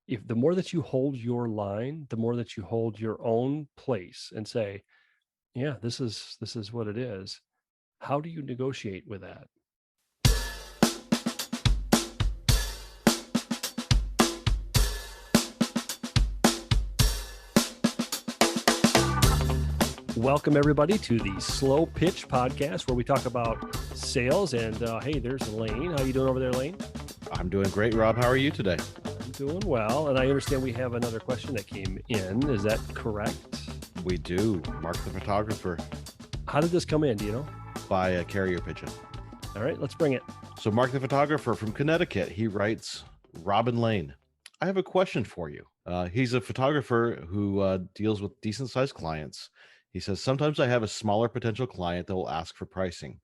if the more that you hold your line, the more that you hold your own place and say, yeah, this is what it is. How do you negotiate with that? Welcome everybody to the Slow Pitch Podcast, where we talk about sales. And hey, there's Lane. How you doing over there, Lane? I'm doing great, Rob. How are you today? I'm doing well. And I understand we have another question that came in. Is that correct? We do. Mark the photographer. How did this come in? Do you know? By a carrier pigeon. All right, let's bring it. So Mark the photographer from Connecticut, he writes, Robin Lane, I have a question for you. He's a photographer who deals with decent sized clients. He says, sometimes I have a smaller potential client that will ask for pricing.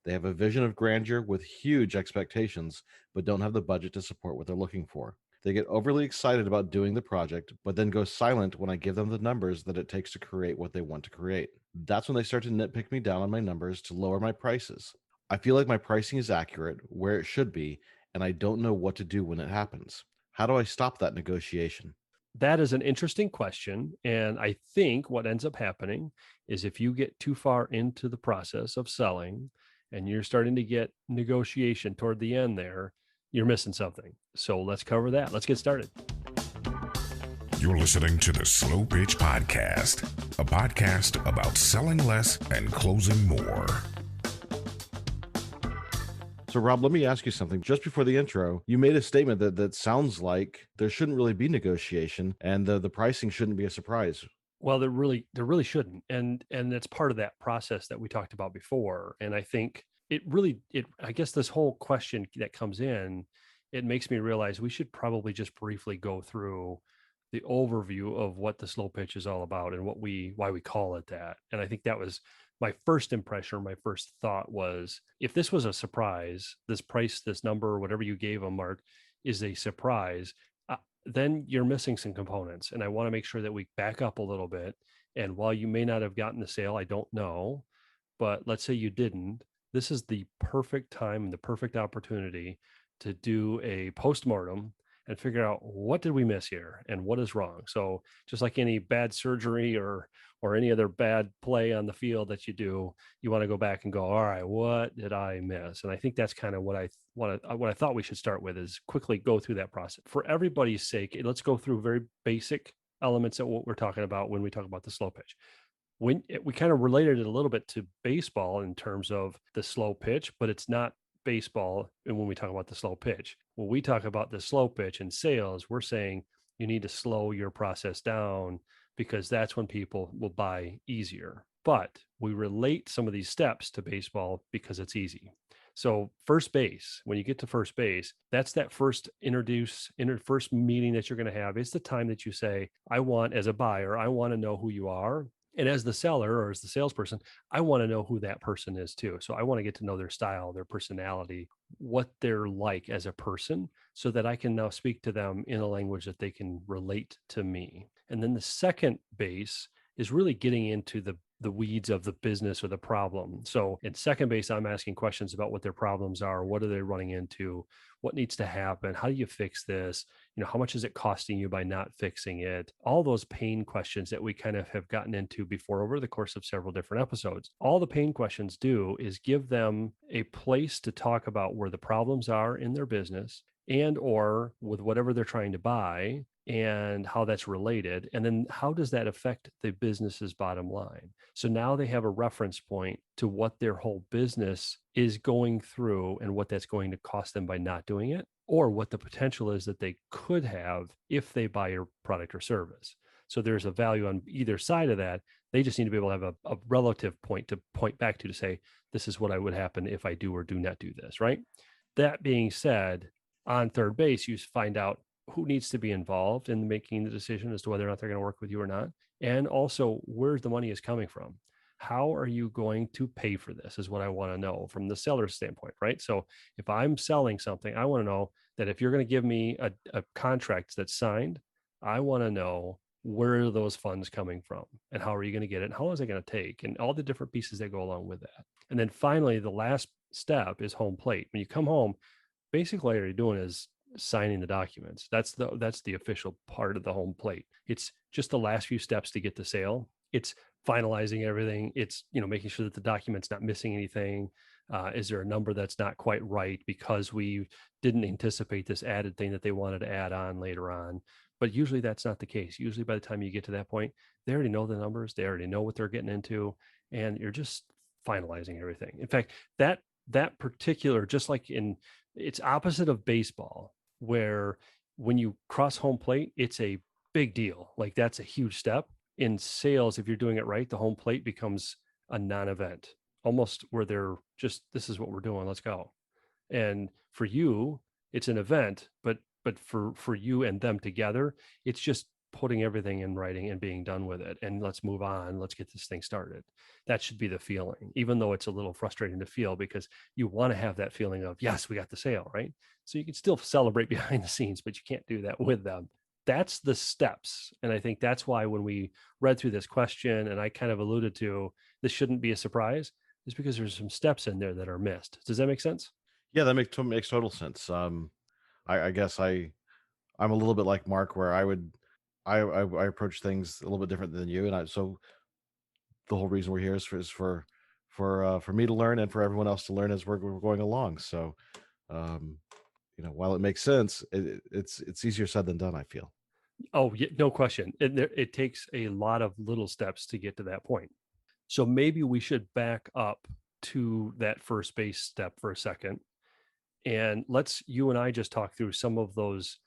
They have a vision of grandeur with huge expectations, but don't have the budget to support what they're looking for. They get overly excited about doing the project, but then go silent when I give them the numbers that it takes to create what they want to create. That's when they start to nitpick me down on my numbers to lower my prices. I feel like my pricing is accurate, where it should be, and I don't know what to do when it happens. How do I stop that negotiation? That is an interesting question. And I think what ends up happening is if you get too far into the process of selling and you're starting to get negotiation toward the end there, you're missing something. So let's cover that. Let's get started. You're listening to the Slow Pitch Podcast, a podcast about selling less and closing more. So, Rob, let me ask you something. Just before the intro, you made a statement that sounds like there shouldn't really be negotiation and the pricing shouldn't be a surprise. Well, there really shouldn't. And it's part of that process that we talked about before. And I think I guess this whole question that comes in, it makes me realize we should probably just briefly go through the overview of what the slow pitch is all about and why we call it that. And I think that was my first impression, or my first thought was, if this was a surprise, this price, this number, whatever you gave them, Mark, is a surprise, then you're missing some components. And I want to make sure that we back up a little bit. And while you may not have gotten the sale, I don't know, but let's say you didn't, this is the perfect time and the perfect opportunity to do a postmortem and figure out what did we miss here and what is wrong. So just like any bad surgery or any other bad play on the field that you do, you want to go back and go, all right, what did I miss? And I think that's kind of what I thought we should start with, is quickly go through that process. For everybody's sake, let's go through very basic elements of what we're talking about when we talk about the slow pitch. We kind of related it a little bit to baseball in terms of the slow pitch, but it's not baseball. And when we talk about the slow pitch, when we talk about the slow pitch in sales, we're saying you need to slow your process down, because that's when people will buy easier. But we relate some of these steps to baseball because it's easy. So first base, when you get to first base, that's that first first meeting that you're going to have. It's the time that you say, as a buyer, I want to know who you are. And as the seller or as the salesperson, I want to know who that person is too. So I want to get to know their style, their personality, what they're like as a person, so that I can now speak to them in a language that they can relate to me. And then the second base is really getting into the weeds of the business or the problem. So in second base, I'm asking questions about what their problems are. What are they running into? What needs to happen? How do you fix this? How much is it costing you by not fixing it? All those pain questions that we kind of have gotten into before over the course of several different episodes. All the pain questions do is give them a place to talk about where the problems are in their business and or with whatever they're trying to buy, and how that's related. And then how does that affect the business's bottom line? So now they have a reference point to what their whole business is going through and what that's going to cost them by not doing it, or what the potential is that they could have if they buy your product or service. So there's a value on either side of that. They just need to be able to have a relative point to point back to say, this is what would happen if I do or do not do this, right? That being said, on third base, you find out who needs to be involved in making the decision as to whether or not they're going to work with you or not. And also where the money is coming from. How are you going to pay for this is what I want to know from the seller's standpoint, right? So if I'm selling something, I want to know that if you're going to give me a contract that's signed, I want to know where are those funds coming from and how are you going to get it and how long is it going to take and all the different pieces that go along with that. And then finally, the last step is home plate. When you come home, basically what you're doing is signing the documents. That's the official part of the home plate. It's just the last few steps to get the sale. It's finalizing everything. It's, making sure that the document's not missing anything. Is there a number that's not quite right because we didn't anticipate this added thing that they wanted to add on later on? But usually that's not the case. Usually by the time you get to that point, they already know the numbers. They already know what they're getting into, and you're just finalizing everything. In fact, that particular, just like it's opposite of baseball, where when you cross home plate, it's a big deal. Like that's a huge step. In sales, if you're doing it right, the home plate becomes a non-event, almost where they're just, this is what we're doing, let's go. And for you, it's an event, but for you and them together, it's just putting everything in writing and being done with it. And let's move on. Let's get this thing started. That should be the feeling, even though it's a little frustrating to feel, because you want to have that feeling of, yes, we got the sale, right? So you can still celebrate behind the scenes, but you can't do that with them. That's the steps. And I think that's why when we read through this question, and I kind of alluded to, this shouldn't be a surprise, is because there's some steps in there that are missed. Does that make sense? Yeah, that makes total sense. I guess I'm a little bit like Mark, where I approach things a little bit different than you, and so the whole reason we're here is for me to learn and for everyone else to learn as we're going along. So, um, while it makes sense, it's easier said than done, I feel. Oh, yeah, no question. It takes a lot of little steps to get to that point. So maybe we should back up to that first base step for a second. And you and I just talk through some of those,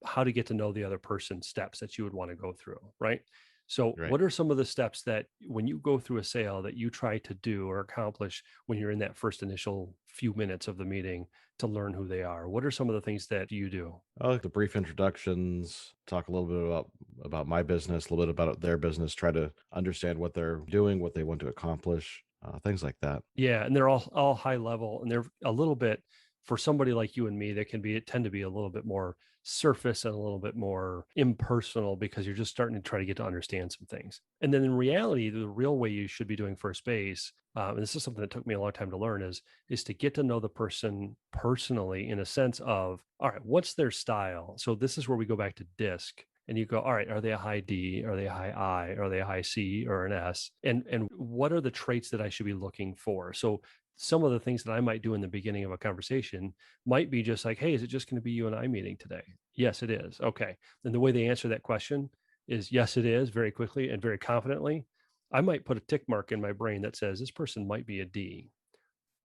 how to get to know the other person steps that you would want to go through, right? So Right. what are some of the steps that when you go through a sale that you try to do or accomplish when you're in that first initial few minutes of the meeting to learn who they are? What are some of the things that you do? I like the brief introductions, talk a little bit about my business, a little bit about their business, try to understand what they're doing, what they want to accomplish, things like that. Yeah, and they're all high level, and they're a little bit, for somebody like you and me, that tend to be a little bit more surface and a little bit more impersonal, because you're just starting to try to get to understand some things. And then in reality, the real way you should be doing first base, and this is something that took me a long time to learn, is to get to know the person personally, in a sense of, all right, what's their style? So this is where we go back to DISC. And you go, all right, are they a high D? Are they a high I? Are they a high C or an S? And what are the traits that I should be looking for? So some of the things that I might do in the beginning of a conversation might be just like, hey, is it just going to be you and I meeting today? Yes, it is. Okay. And the way they answer that question is yes, it is, very quickly and very confidently. I might put a tick mark in my brain that says this person might be a D,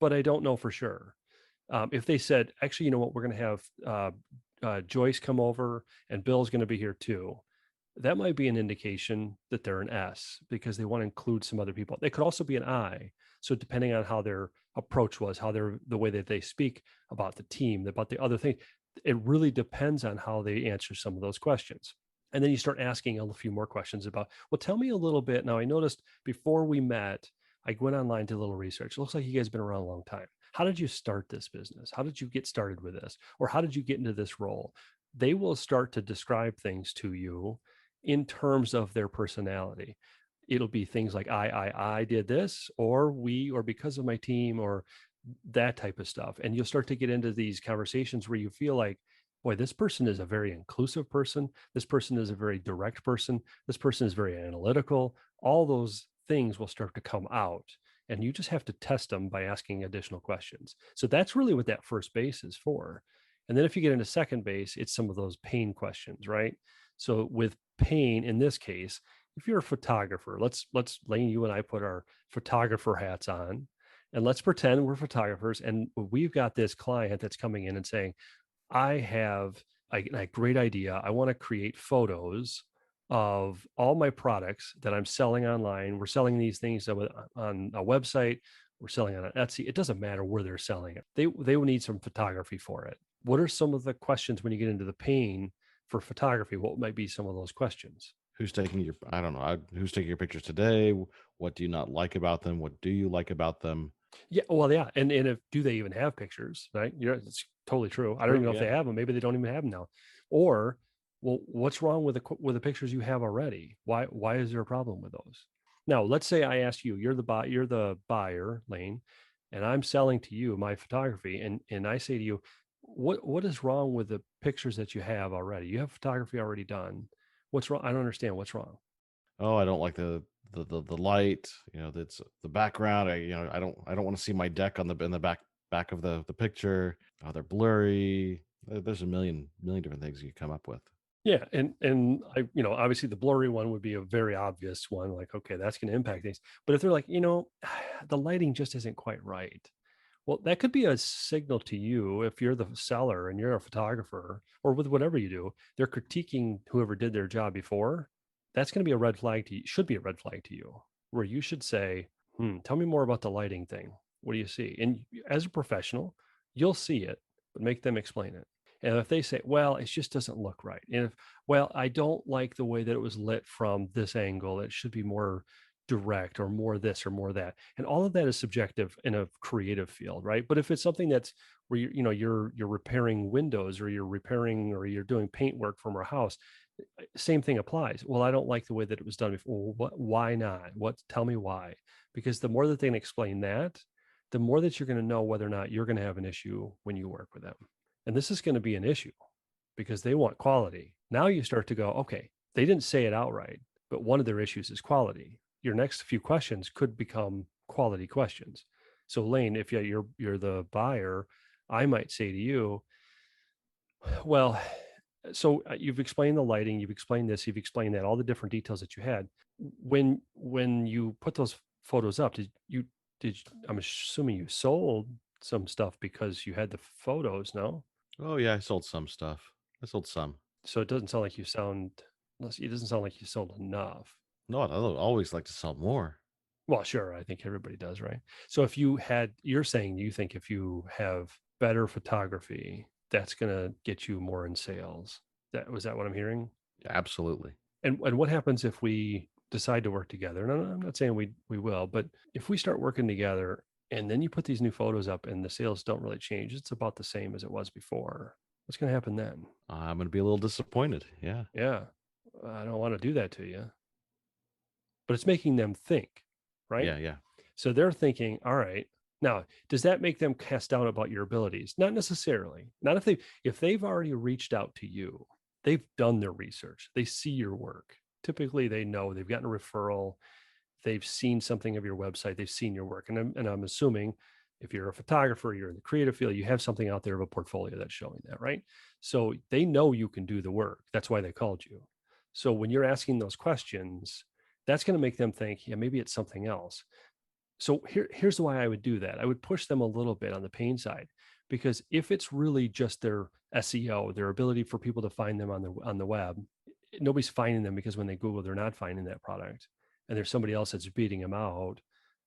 but I don't know for sure. If they said, actually, you know what, we're going to have Joyce come over and Bill's going to be here too, that might be an indication that they're an S, because they want to include some other people. They could also be an I. So depending on how their approach was, the way that they speak about the team, about the other thing, it really depends on how they answer some of those questions. And then you start asking a few more questions about, well, tell me a little bit. Now, I noticed before we met, I went online, did a little research. It looks like you guys have been around a long time. How did you start this business? How did you get started with this? Or how did you get into this role? They will start to describe things to you in terms of their personality. It'll be things like I did this, or we, or because of my team, or that type of stuff. And you'll start to get into these conversations where you feel like, boy, this person is a very inclusive person. This person is a very direct person. This person is very analytical. All those things will start to come out. And you just have to test them by asking additional questions. So that's really what that first base is for. And then if you get into second base, it's some of those pain questions, right? So with pain, in this case, if you're a photographer, let's Lane, you and I put our photographer hats on, and let's pretend we're photographers, and we've got this client that's coming in and saying, I have a great idea. I want to create photos of all my products that I'm selling online. We're selling these things on a website. We're selling on an Etsy. It doesn't matter where they're selling it. They will need some photography for it. What are some of the questions when you get into the pain for photography? What might be some of those questions? Who's taking your, I don't know, who's taking your pictures today? What do you not like about them? What do you like about them? Yeah, well, yeah, and if do they even have pictures? Right, it's totally true. I don't even True, know if yeah. they have them. Maybe they don't even have them now. Or, well, what's wrong with the pictures you have already? Why is there a problem with those? Now, let's say I ask you, you're the buyer, Lane, and I'm selling to you my photography, and I say to you, what is wrong with the pictures that you have already? You have photography already done. What's wrong? I don't understand what's wrong. Oh, I don't like the light. That's the background. I don't want to see my deck on the in the back of the picture. Oh, they're blurry. There's a million different things you come up with. Yeah, and I, obviously the blurry one would be a very obvious one, like, okay, that's going to impact things. But if they're like, the lighting just isn't quite right, well, that could be a signal to you if you're the seller and you're a photographer, or with whatever you do, they're critiquing whoever did their job before. That's going to be a red flag to you, should be a red flag to you, where you should say, tell me more about the lighting thing. What do you see? And as a professional, you'll see it, but make them explain it. And if they say, well, it just doesn't look right. And if, well, I don't like the way that it was lit from this angle, it should be more direct or more this or more that. And all of that is subjective in a creative field, right? But if it's something that's where you're repairing windows, or you're repairing, or you're doing paint work from our house, same thing applies. Well, I don't like the way that it was done before. Well, why not? Tell me why? Because the more that they can explain that, the more that you're going to know whether or not you're going to have an issue when you work with them. And this is going to be an issue because they want quality. Now you start to go, okay, they didn't say it outright, but one of their issues is quality. Your next few questions could become quality questions. So Lane, if you're the buyer, I might say to you, well, so you've explained the lighting, you've explained this, you've explained that, all the different details that you had. When you put those photos up, I'm assuming you sold some stuff because you had the photos, no? Oh yeah, I sold some stuff. I sold some. So it doesn't sound like it doesn't sound like you sold enough. No, I always like to sell more. Well, sure, I think everybody does, right? So you're saying you think if you have better photography, that's going to get you more in sales. Was that what I'm hearing? Yeah, absolutely. And what happens if we decide to work together? And I'm not saying we will, but if we start working together and then you put these new photos up and the sales don't really change, it's about the same as it was before. What's going to happen then? I'm going to be a little disappointed. Yeah. Yeah, I don't want to do that to you, but it's making them think, right? Yeah. Yeah. So they're thinking, all right, now, does that make them cast doubt about your abilities? Not necessarily. Not if they've already reached out to you, they've done their research, they see your work. Typically, they know they've gotten a referral, they've seen something of your website, they've seen your work. And I'm assuming if you're a photographer, you're in the creative field, you have something out there of a portfolio that's showing that, right? So they know you can do the work. That's why they called you. So when you're asking those questions, that's going to make them think, yeah, maybe it's something else. So here's why I would do that. I would push them a little bit on the pain side, because if it's really just their SEO, their ability for people to find them on the web, nobody's finding them because when they Google, they're not finding that product, and there's somebody else that's beating them out.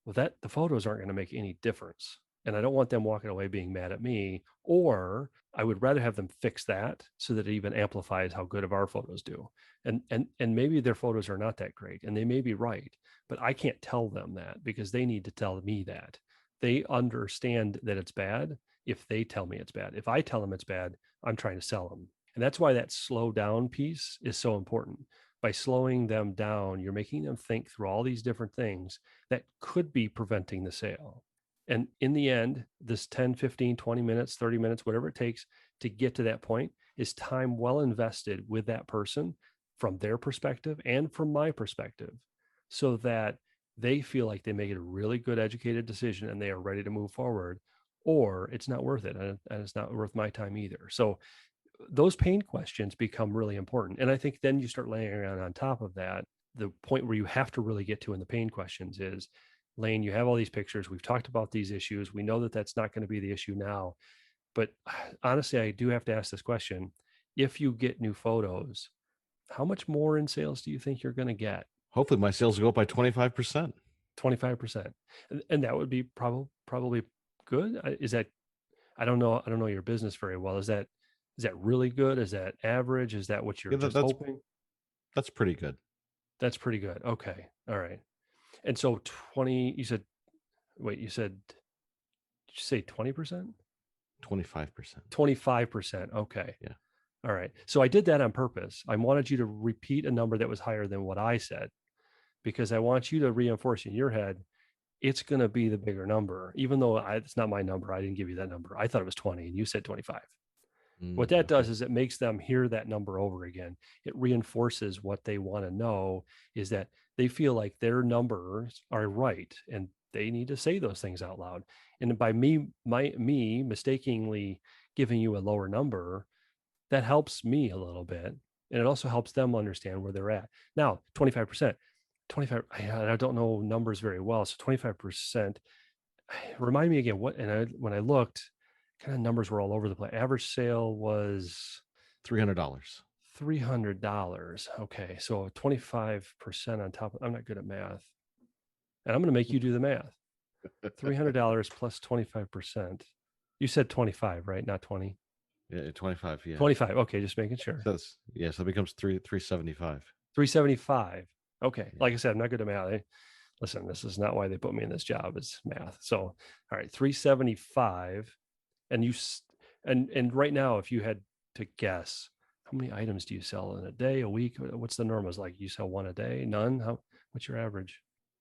Well, the photos aren't going to make any difference. And I don't want them walking away being mad at me, or I would rather have them fix that so that it even amplifies how good of our photos do. And maybe their photos are not that great, and they may be right, but I can't tell them that because they need to tell me that. They understand that it's bad if they tell me it's bad. If I tell them it's bad, I'm trying to sell them. And that's why that slow down piece is so important. By slowing them down, you're making them think through all these different things that could be preventing the sale. And in the end, this 10, 15, 20 minutes, 30 minutes, whatever it takes to get to that point is time well invested with that person from their perspective and from my perspective, so that they feel like they made a really good educated decision and they are ready to move forward, or it's not worth it. And it's not worth my time either. So those pain questions become really important. And I think then you start layering on top of that, the point where you have to really get to in the pain questions is, Lane, you have all these pictures. We've talked about these issues. We know that that's not going to be the issue now. But honestly, I do have to ask this question. If you get new photos, how much more in sales do you think you're going to get? Hopefully my sales go up by 25%. 25%. And that would be probably good. Is that, I don't know your business very well. Is that really good? Is that average? Is that what you're Yeah, just hoping? that's pretty good. That's pretty good. Okay. All right. And so 20, you said, did you say 20%? 25%. 25%. Okay. Yeah. All right. So I did that on purpose. I wanted you to repeat a number that was higher than what I said, because I want you to reinforce in your head, it's going to be the bigger number, even though it's not my number. I didn't give you that number. I thought it was 20 and you said 25. What that does Okay. is it makes them hear that number over again. It reinforces what they want to know, is that they feel like their numbers are right and they need to say those things out loud. And by me mistakenly giving you a lower number, that helps me a little bit. And it also helps them understand where they're at. Now, 25%, 25, I don't know numbers very well. So 25%, remind me again when I looked, kind of numbers were all over the place. Average sale was $300. $300. Okay. So 25% on top of, I'm not good at math. And I'm going to make you do the math. $300 plus 25%. You said 25, right? Not 20. Yeah, 25. Yeah. 25. Okay, just making sure. So that becomes 375. 375. Okay. Yeah. Like I said, I'm not good at math. Listen, this is not why they put me in this job. It's math. So, all right, 375. And right now, if you had to guess, how many items do you sell in a day, a week? What's the norms like? You sell one a day? None? What's your average?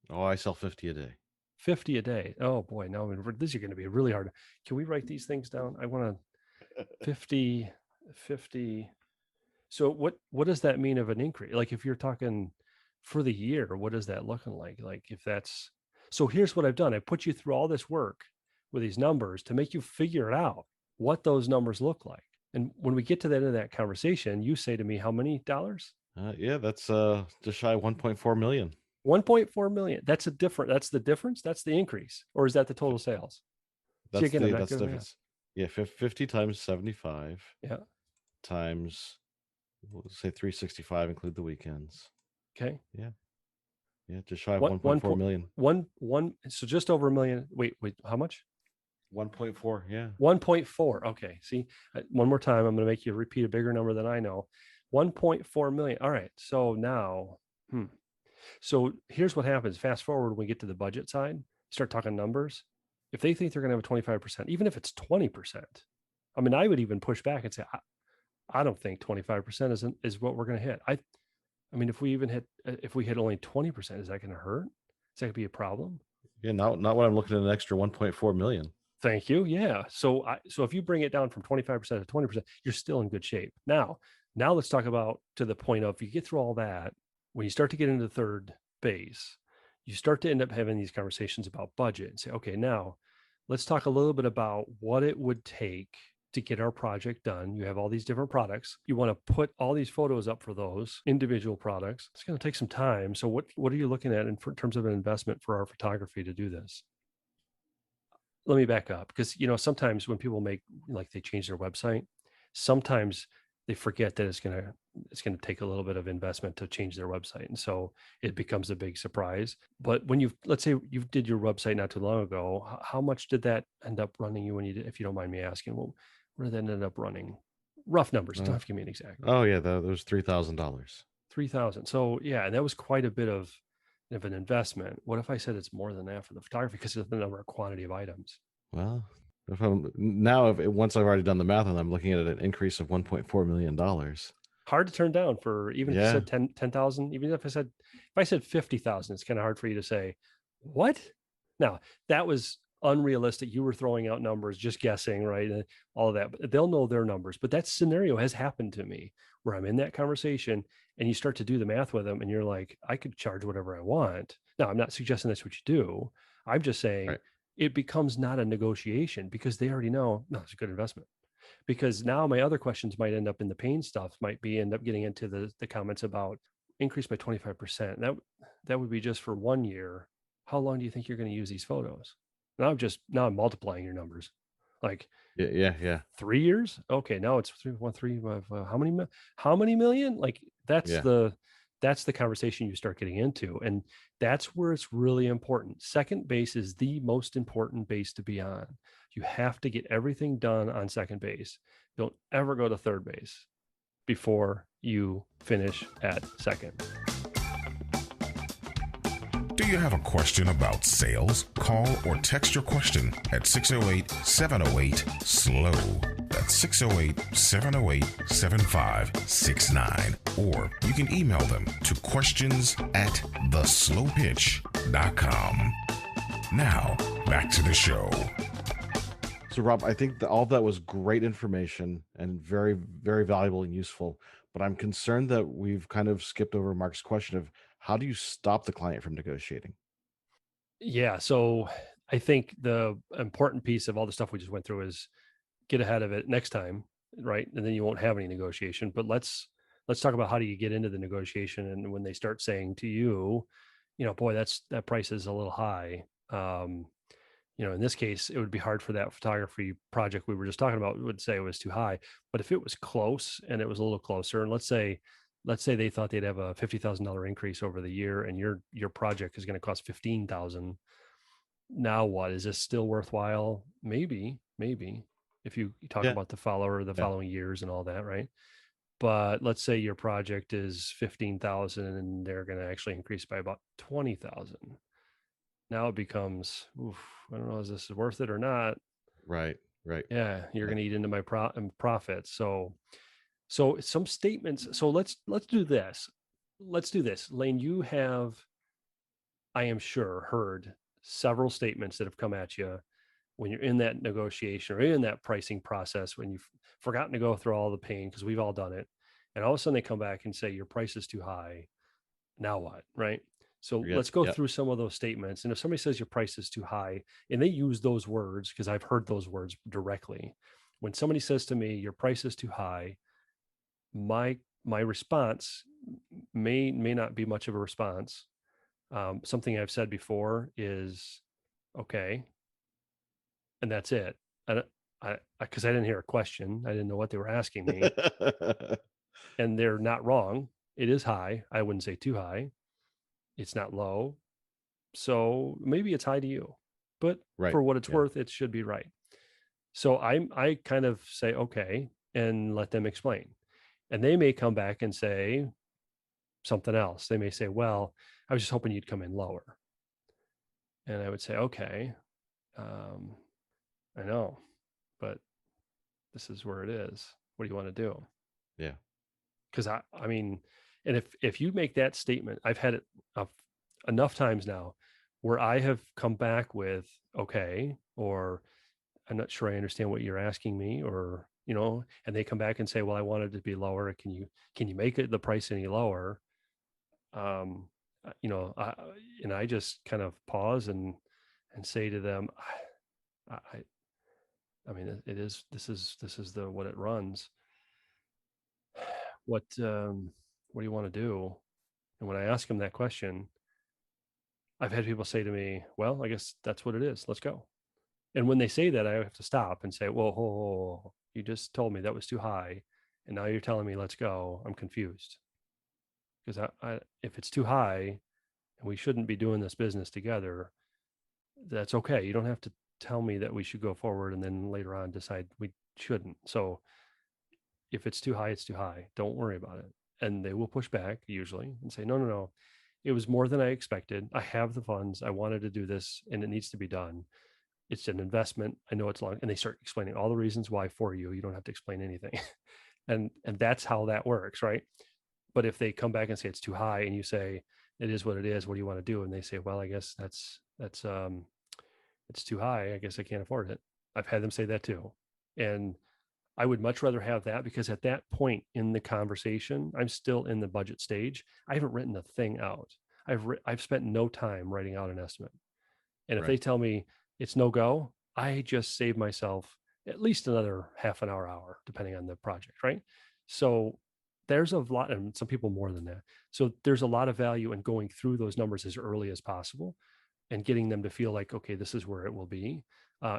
Oh, I sell 50 a day. 50 a day. Oh boy, no, this is going to be really hard. Can we write these things down? I want to 50. So what does that mean of an increase? Like if you're talking for the year, what is that looking like? Like if that's, so here's what I've done. I put you through all this work with these numbers to make you figure out what those numbers look like. And when we get to the end of that conversation, you say to me, how many dollars? Yeah, that's just shy of 1.4 million. 1.4 million. That's the difference. That's the increase. Or is that the total sales? See, That's again, I'm not that's the good at math. difference. Yeah, 50 times 75 Yeah. times, we'll say 365, include the weekends. Okay. Yeah, just shy of One 1.4 million. So just over a million. Wait, how much? 1.4. Yeah. 1.4. Okay. See, one more time, I'm going to make you repeat a bigger number than I know. 1.4 million. All right. So now, so here's what happens. Fast forward when we get to the budget side, start talking numbers. If they think they're going to have a 25%, even if it's 20%, I mean, I would even push back and say, I don't think 25% is what we're going to hit. I mean, if we hit only 20%, is that going to hurt? Is that going to be a problem? Yeah, not when I'm looking at an extra 1.4 million. Thank you. Yeah. So if you bring it down from 25% to 20%, you're still in good shape. Now let's talk about to the point of, if you get through all that, when you start to get into the third base, you start to end up having these conversations about budget and say, okay, now let's talk a little bit about what it would take to get our project done. You have all these different products. You want to put all these photos up for those individual products. It's going to take some time. So what are you looking at in terms of an investment for our photography to do this? Let me back up, because sometimes when people they change their website, sometimes they forget that it's going to take a little bit of investment to change their website, and so it becomes a big surprise. But when let's say you did your website not too long ago, how much did that end up running you when you did, if you don't mind me asking? Well, what did that end up running? Rough numbers. Don't have to give me an exact. Oh yeah, that was $3,000. $3,000. So yeah, and that was quite a bit of an investment. What if I said it's more than that for the photography because of the number of quantity of items? Well, once I've already done the math and I'm looking at an increase of $1.4 million. Hard to turn down for, even if you said 10,000, even if I said 50,000, it's kind of hard for you to say, what? Now that was unrealistic. You were throwing out numbers, just guessing, right? And all of that, but they'll know their numbers. But that scenario has happened to me where I'm in that conversation and you start to do the math with them and you're like, I could charge whatever I want. Now, I'm not suggesting that's what you do. I'm just saying It becomes not a negotiation because they already know, no, it's a good investment. Because now my other questions might end up in the pain stuff, end up getting into the comments about increase by 25%. That would be just for 1 year. How long do you think you're going to use these photos? Now I'm multiplying your numbers. Like, yeah. 3 years. Okay. Now it's how many million? Like that's the conversation you start getting into. And that's where it's really important. Second base is the most important base to be on. You have to get everything done on second base. Don't ever go to third base before you finish at second. Do you have a question about sales? Call or text your question at 608-708-SLOW. That's 608-708-7569. Or you can email them to questions@theslowpitch.com. Now, back to the show. So, Rob, I think that all of that was great information and very, very valuable and useful. But I'm concerned that we've kind of skipped over Mark's question of how do you stop the client from negotiating? Yeah. So I think the important piece of all the stuff we just went through is get ahead of it next time, right? And then you won't have any negotiation. But let's talk about how do you get into the negotiation, and when they start saying to you, boy, that price is a little high. In this case, it would be hard for that photography project we were just talking about. Would say it was too high, but if it was close and it was a little closer, and let's say they thought they'd have a $50,000 increase over the year, and your project is going to cost 15,000. Now what? Is this still worthwhile? Maybe if you talk Yeah. about the Yeah. following years and all that, right? But let's say your project is 15,000 and they're going to actually increase by about 20,000. Now it becomes, oof, I don't know, is this worth it or not? Right. Right. Yeah, you're Yeah. going to eat into my profits. So some statements. So let's do this. Let's do this. Lane, you have, I am sure, heard several statements that have come at you when you're in that negotiation or in that pricing process, when you've forgotten to go through all the pain, because we've all done it. And all of a sudden they come back and say, your price is too high. Now what? Right. So Yep. let's go Yep. through some of those statements. And if somebody says your price is too high, and they use those words, because I've heard those words directly, when somebody says to me, your price is too high, my response may not be much of a response. Something I've said before is, okay, and that's it. Because I didn't hear a question, I didn't know what they were asking me, and they're not wrong. It is high. I wouldn't say too high. It's not low. So maybe it's high to you, but Right. for what it's Yeah. worth, it should be right. So I kind of say, okay, and let them explain. And they may come back and say something else. They may say, well, I was just hoping you'd come in lower. And I would say, okay, um, I know, but this is where it is. What do you want to do? Yeah. Because I mean, and if you make that statement, I've had it enough times now where I have come back with, okay, or I'm not sure I understand what you're asking me, or and they come back and say, well, I wanted it to be lower. Can you make it the price any lower? Um, and I just kind of pause and say to them, I I mean, it is this is the what it runs. What do you want to do? And when I ask them that question, I've had people say to me, well, I guess that's what it is. Let's go. And when they say that, I have to stop and say, well, you just told me that was too high. And now you're telling me, let's go. I'm confused. Because if it's too high and we shouldn't be doing this business together, that's okay. You don't have to tell me that we should go forward and then later on decide we shouldn't. So if it's too high, it's too high. Don't worry about it. And they will push back usually and say, no, no, no. It was more than I expected. I have the funds. I wanted to do this and it needs to be done. It's an investment. I know it's long. And they start explaining all the reasons why for you. You don't have to explain anything. and that's how that works, right? But if they come back and say it's too high and you say it is what it is, what do you want to do? And they say, well, I guess that's it's too high. I guess I can't afford it. I've had them say that too. And I would much rather have that, because at that point in the conversation, I'm still in the budget stage. I haven't written a thing out. I've spent no time writing out an estimate. And if they Right. tell me it's no go, I just save myself at least another half an hour, depending on the project, right? So there's a lot, and some people more than that. So there's a lot of value in going through those numbers as early as possible and getting them to feel like, okay, this is where it will be.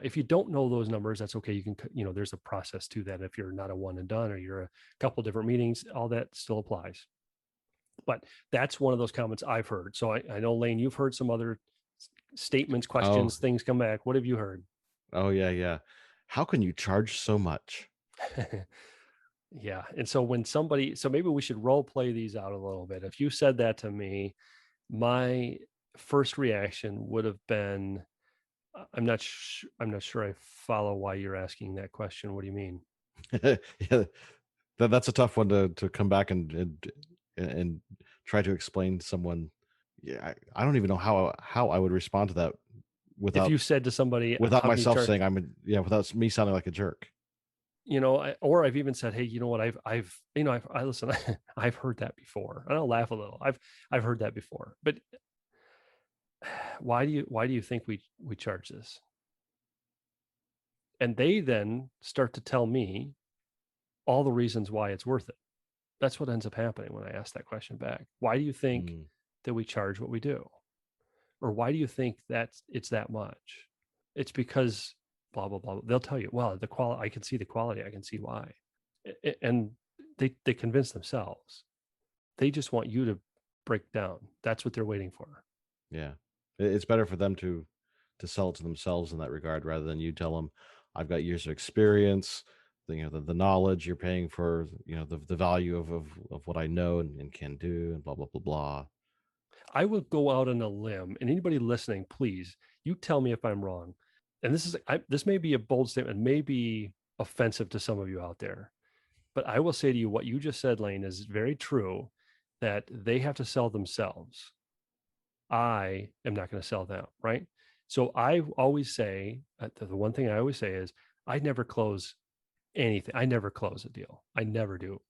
If you don't know those numbers, that's okay. You can, there's a process to that. If you're not a one and done, or you're a couple different meetings, all that still applies. But that's one of those comments I've heard. So I know, Lane, you've heard some other statements, Oh, questions, things come back. What have you heard? oh yeah, yeah. How can you charge so much? Yeah. And so so maybe we should role play these out a little bit. If you said that to me, my first reaction would have been, I'm not sure I follow why you're asking that question. What do you mean? Yeah, that's a tough one to come back and try to explain to someone. Yeah, I don't even know how I would respond to that without you said to somebody, without how can you myself charge, saying without me sounding like a jerk. or I've even said, hey, you know what, I listen, I've heard that before, and I'll laugh a little. I've heard that before, but why do you think we charge this? And they then start to tell me all the reasons why it's worth it. That's what ends up happening when I ask that question back. Why do you think that we charge what we do? Or why do you think that it's that much? It's because blah, blah, blah. They'll tell you, well, the quality, I can see the quality. I can see why. And they convince themselves. They just want you to break down. That's what they're waiting for. Yeah. It's better for them to sell it to themselves in that regard rather than you tell them, I've got years of experience, the knowledge you're paying for, the value of what I know and can do and blah, blah, blah, blah. I will go out on a limb, and anybody listening, please, you tell me if I'm wrong. And this may be a bold statement, may be offensive to some of you out there, but I will say to you, what you just said, Lane, is very true, that they have to sell themselves. I am not going to sell them, right? So I always say, the one thing I always say is, I never close anything. I never close a deal. I never do.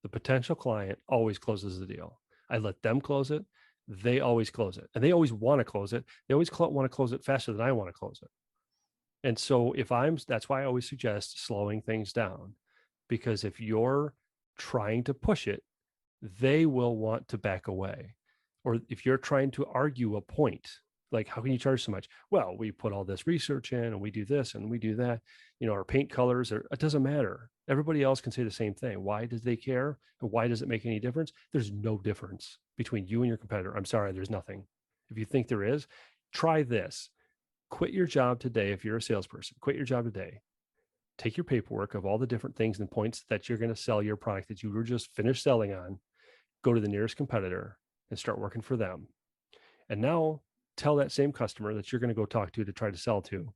The potential client always closes the deal. I let them close it. They always close it. And they always want to close it. They always want to close it faster than I want to close it. And so that's why I always suggest slowing things down, because if you're trying to push it, they will want to back away. Or if you're trying to argue a point, like, how can you charge so much? Well, we put all this research in and we do this and we do that, our paint colors, it doesn't matter. Everybody else can say the same thing. Why does they care? And why does it make any difference? There's no difference between you and your competitor. I'm sorry, there's nothing. If you think there is, try this. Quit your job today. If you're a salesperson, quit your job today. Take your paperwork of all the different things and points that you're going to sell your product that you were just finished selling on, go to the nearest competitor and start working for them. And now tell that same customer that you're going to go talk to try to sell to,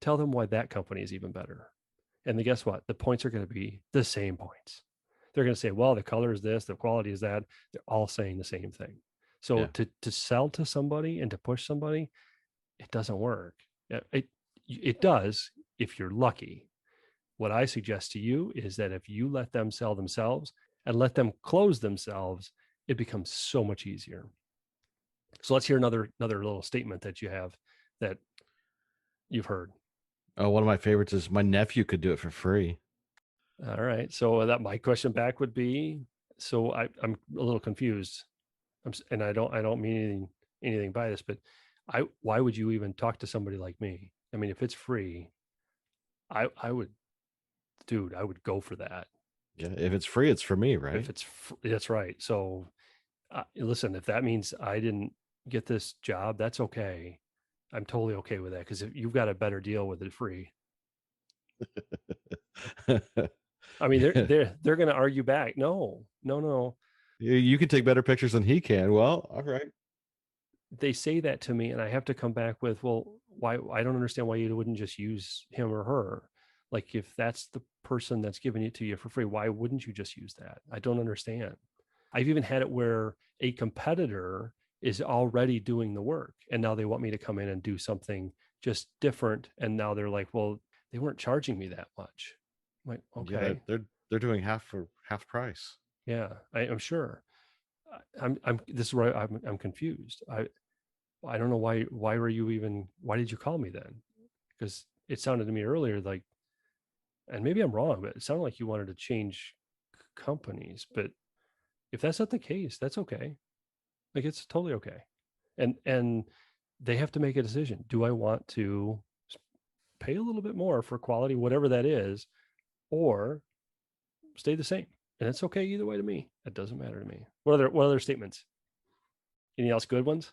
tell them why that company is even better. And then guess what? The points are going to be the same points. They're going to say, well, the color is this, the quality is that. They're all saying the same thing. So to sell to somebody and to push somebody, it doesn't work. It does if you're lucky. What I suggest to you is that if you let them sell themselves and let them close themselves, it becomes so much easier. So let's hear another little statement that you have that you've heard. Oh, one of my favorites is, my nephew could do it for free. All right. So that my question back would be, so I'm a little confused. And I don't mean anything by this, but why would you even talk to somebody like me? I mean, if it's free, I would go for that. Yeah. If it's free, it's for me, right? That's right. So listen, if that means I didn't get this job, that's okay. I'm totally okay with that, because if you've got a better deal with it free. I mean, they're going to argue back. No. You can take better pictures than he can. Well, all right. They say that to me, and I have to come back with, well, why? I don't understand why you wouldn't just use him or her. Like, if that's the person that's giving it to you for free, why wouldn't you just use that? I don't understand. I've even had it where a competitor is already doing the work, and now they want me to come in and do something just different. And now they're like, well, they weren't charging me that much. I'm like, okay, yeah, they're doing half for half price. Yeah, I'm sure. This is where I'm confused. I don't know why did you call me then? Because it sounded to me earlier like, and maybe I'm wrong, but it sounded like you wanted to change companies. But if that's not the case, that's okay. Like, it's totally okay. And they have to make a decision. Do I want to pay a little bit more for quality, whatever that is, or stay the same? And it's okay either way to me. It doesn't matter to me. What other statements? Any else good ones?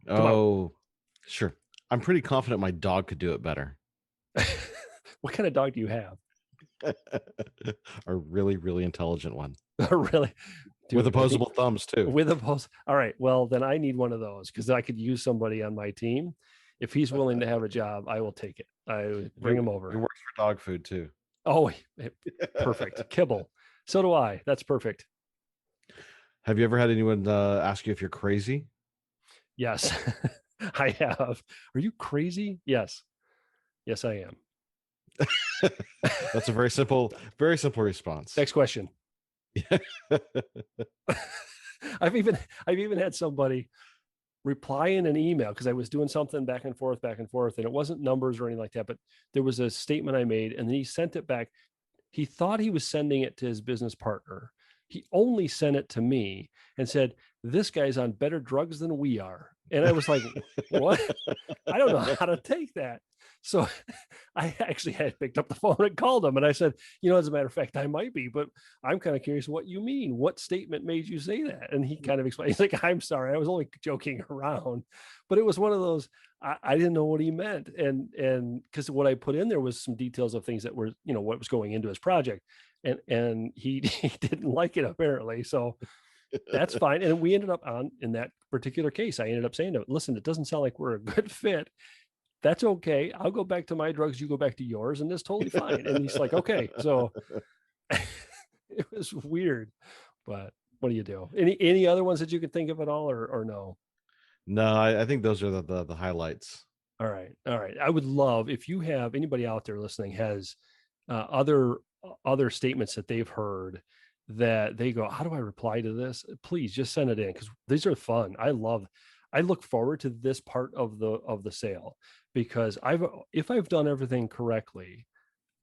Oh, sure. I'm pretty confident my dog could do it better. What kind of dog do you have? A really, really intelligent one. Really? Dude, with opposable thumbs too. All right. Well, then I need one of those, because I could use somebody on my team. If he's willing to have a job, I will take it. I bring him over. It works for dog food too. Oh, perfect. Kibble. So do I. That's perfect. Have you ever had anyone ask you if you're crazy? Yes. I have. Are you crazy? Yes. Yes, I am. That's a very simple response. Next question. I've even had somebody reply in an email because I was doing something back and forth, and it wasn't numbers or anything like that, but there was a statement I made, and then he sent it back. He thought he was sending it to his business partner. He only sent it to me and said, "This guy's on better drugs than we are." And I was like, "What?" I don't know how to take that. So I actually had picked up the phone and called him, and I said, as a matter of fact, I might be, but I'm kind of curious what you mean. What statement made you say that? And he kind of explained, he's like, "I'm sorry, I was only joking around." But it was one of those, I didn't know what he meant. And because what I put in there was some details of things that were, what was going into his project. And he didn't like it apparently. So that's fine. And we ended up in that particular case, I ended up saying to him, "Listen, it doesn't sound like we're a good fit. That's okay. I'll go back to my drugs. You go back to yours, and it's totally fine." And he's like, "Okay." So it was weird, but what do you do? Any other ones that you could think of at all, or no? No, I think those are the highlights. All right. I would love if you have anybody out there listening has other statements that they've heard that they go, "How do I reply to this?" Please just send it in, because these are fun. I look forward to this part of the sale, because if I've done everything correctly,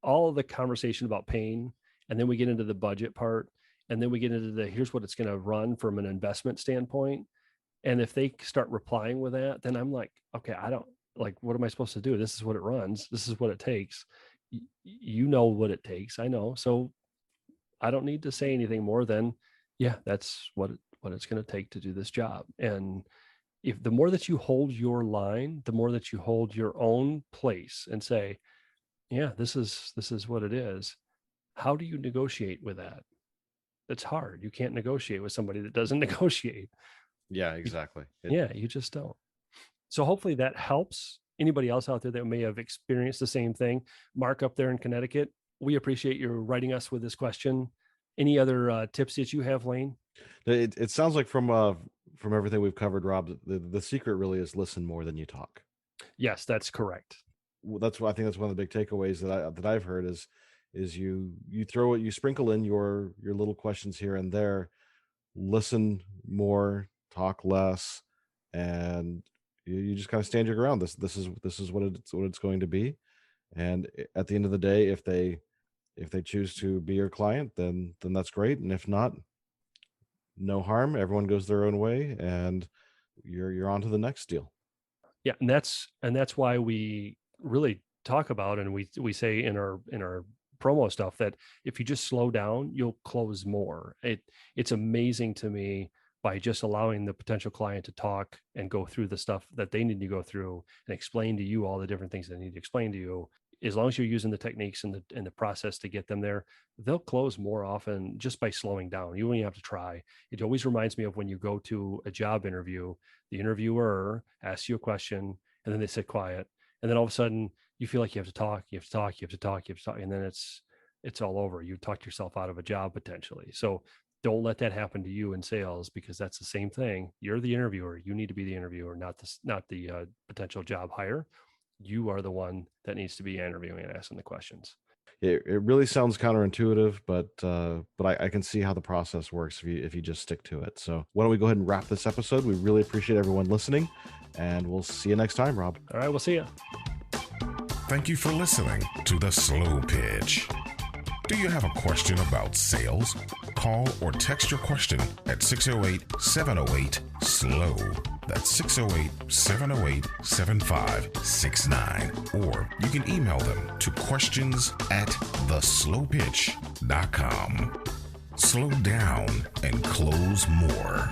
all of the conversation about pain, and then we get into the budget part, and then we get into here's what it's going to run from an investment standpoint. And if they start replying with that, then I'm like, okay, I don't what am I supposed to do? This is what it runs. This is what it takes. You know what it takes. I know. So I don't need to say anything more than, yeah, that's what it's going to take to do this job. And if the more that you hold your line, the more that you hold your own place and say, yeah, this is what it is. How do you negotiate with that? It's hard. You can't negotiate with somebody that doesn't negotiate. Yeah, exactly. You just don't. So hopefully that helps anybody else out there that may have experienced the same thing. Mark up there in Connecticut, we appreciate you writing us with this question. Any other tips that you have, Lane? It sounds like from everything we've covered, Rob, the secret really is listen more than you talk. Yes, that's correct. Well, I think that's one of the big takeaways that I've heard is you sprinkle in your little questions here and there, listen more, talk less, and you just kind of stand your ground. This is what it's going to be. And at the end of the day, if they choose to be your client, then that's great. And if not, no harm. Everyone goes their own way, and you're on to the next deal. Yeah, and that's why we really talk about, and we say in our promo stuff, that if you just slow down, you'll close more. It's amazing to me, by just allowing the potential client to talk and go through the stuff that they need to go through and explain to you all the different things they need to explain to you. As long as you're using the techniques and the process to get them there, they'll close more often just by slowing down. You won't even have to try. It always reminds me of when you go to a job interview, the interviewer asks you a question, and then they sit quiet. And then all of a sudden you feel like you have to talk, and then it's all over. You talked yourself out of a job potentially. So don't let that happen to you in sales, because that's the same thing. You're the interviewer. You need to be the interviewer, not the potential job hire. You are the one that needs to be interviewing and asking the questions. It really sounds counterintuitive, but I can see how the process works if you just stick to it. So why don't we go ahead and wrap this episode? We really appreciate everyone listening, and we'll see you next time, Rob. All right, we'll see you. Thank you for listening to The Slow Pitch. Do you have a question about sales? Call or text your question at 608-708-SLOW. That's 608-708-7569. Or you can email them to questions@theslowpitch.com. Slow down and close more.